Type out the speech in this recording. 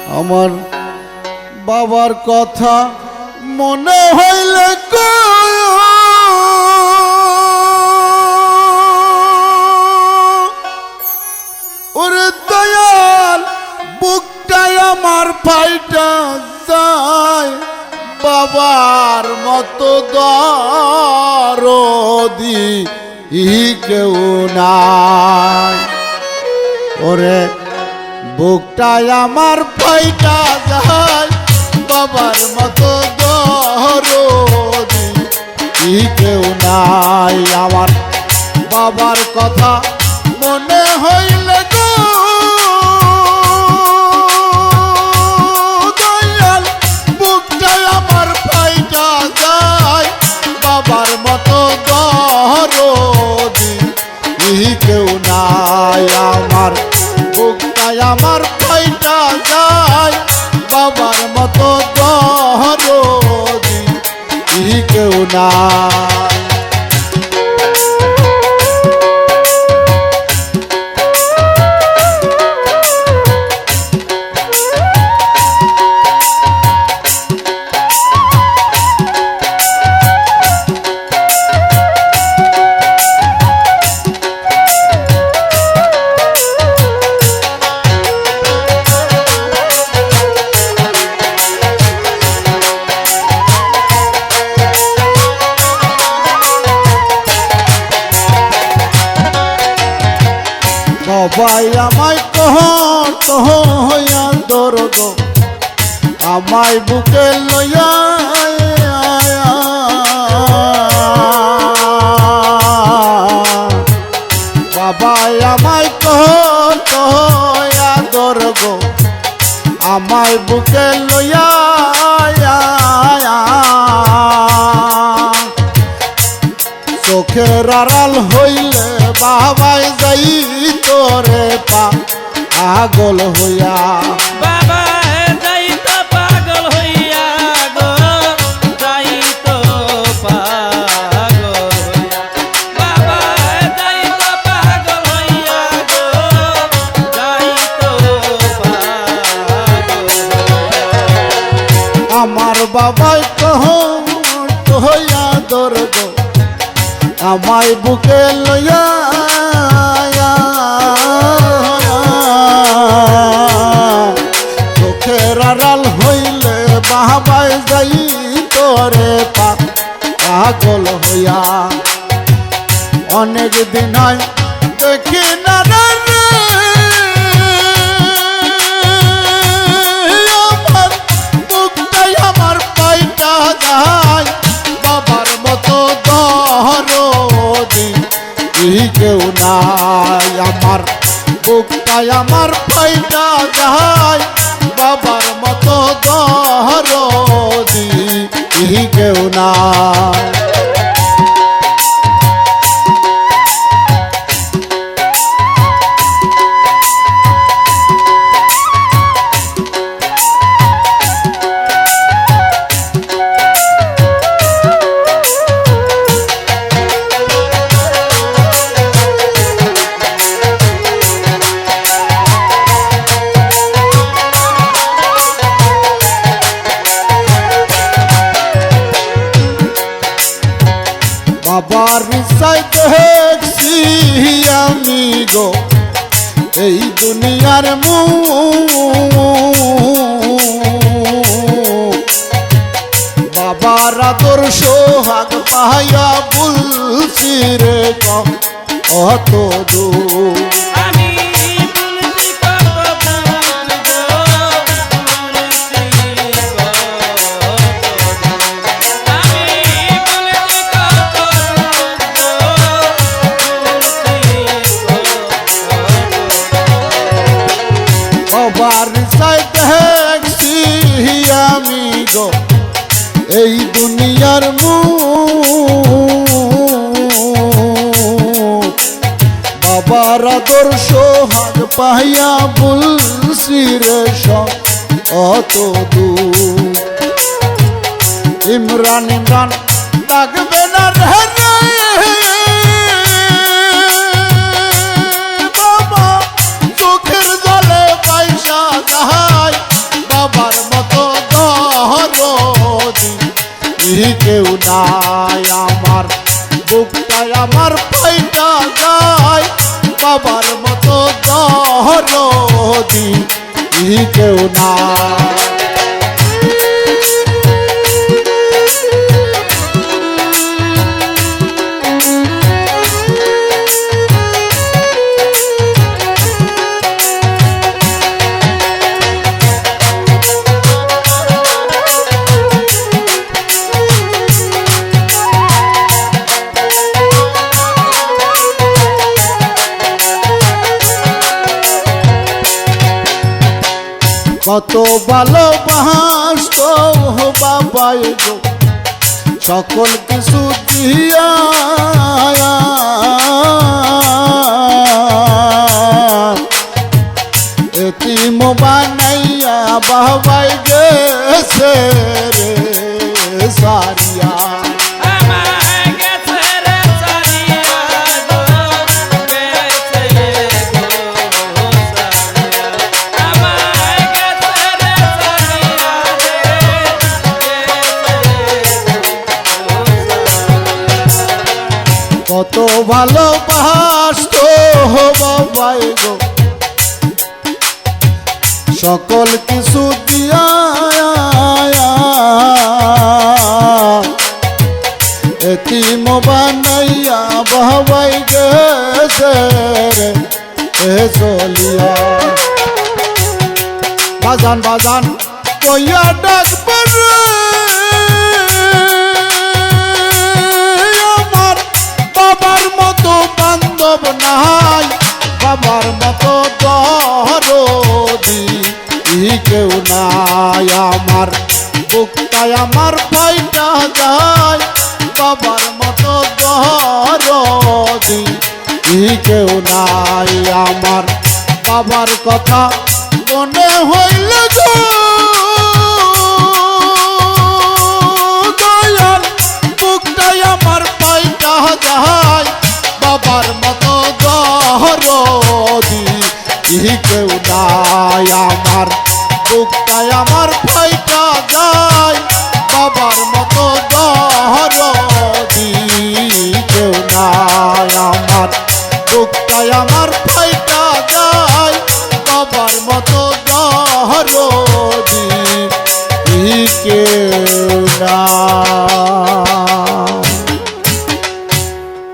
আমার বাবার কথা মনে হইলে ওরে দয়াল বুকটাই আমার ফাইটা যায় বাবার মতো দরদি কেউ নাই ওরে বুকটাই আমার ফাইটা যায় বাবার মতো দরদি কেউ নাই আমার বাবার কথা মনে হইলে গো দয়াল বুকটাই আমার ফাইটা যায় বাবার মতো দরদি কেউ নাই আমার বুকটাই আমার ফাইটা যায় বাবার মতো দরদি কেউ নাই সবাই আমায় কহয়া দরগ আমায় বুকে লইয়া বাবাই আমায় কহয়া দরগ আমায় বুকে লইয়া চোখের আড়াল হইলে বাবাই যাই তোরে পাগল হইয়া বাবা যাই তো পাগল হইয়া গো যাই তো পাগল হইয়া বাবা যাই তো পাগল হইয়া গো যাই তো পাগল আমার বাবাই কহয়া দরগ আমায় বুকে লইয়া চোখের আড়াল হইলে বাবাই যাই তোরে পাগল হইয়া অনেক দিন হয় দেখি না আমার বুকটাই আমার পাইটা যায় বাবার মতো দরদি কেউ নাই আমার বুকটাই আমার ফাইটা যায় বাবার মতো দরদি কেউ নাই বাবার মিশাই দেখছি আমি গো এই দুনিয়ার বাবার আদর্শ হাগ পাইয়া বলছি রে কত দূর আমি বলছি কত বাবার সাই দেখছি আমি গো এই দুনিয়ার বাবার আদর্শ হাগ পাইয়া বলছি রে অত দূর ইমরান লাগবে না রে বাবা চোখের জলে পয়সা যায় কেউ নাই আমার বুকটায় আমার ফাইটা যায় বাবার মতো দরদি কেউ নাই কত ভালোবাসত বাবাই গো সকল কিছু দিয়া এতিম বানাইয়া বাবাই গেছে রে সারিয়া আমায় গেছে রে সারিয়া গো গেছে গো সারিয়া আমায় গেছে রে সারিয়া রে গেছে কত ভালোবাসত বাবাই গো সকল কিছু দিয়া এতিম বানাইয়া বাবাই গেছে রে চলিয়া বাজান বাজান কইয়া ডাকবার আমার বাবার মতো বান্ধব নাই বাবার মতো দরদি কেউ নাই আমার বুকটায় আমার ফাইটা যায় বাবার মতো দরদি কেউ নাই আমার বাবার কথা মনে হইল গো দয়াল বুকটায় আমার ফাইটা যায় বাবার মতো দরদি কেউ নাই আমার বুকটায় আমার ফাইটা যায় বাবার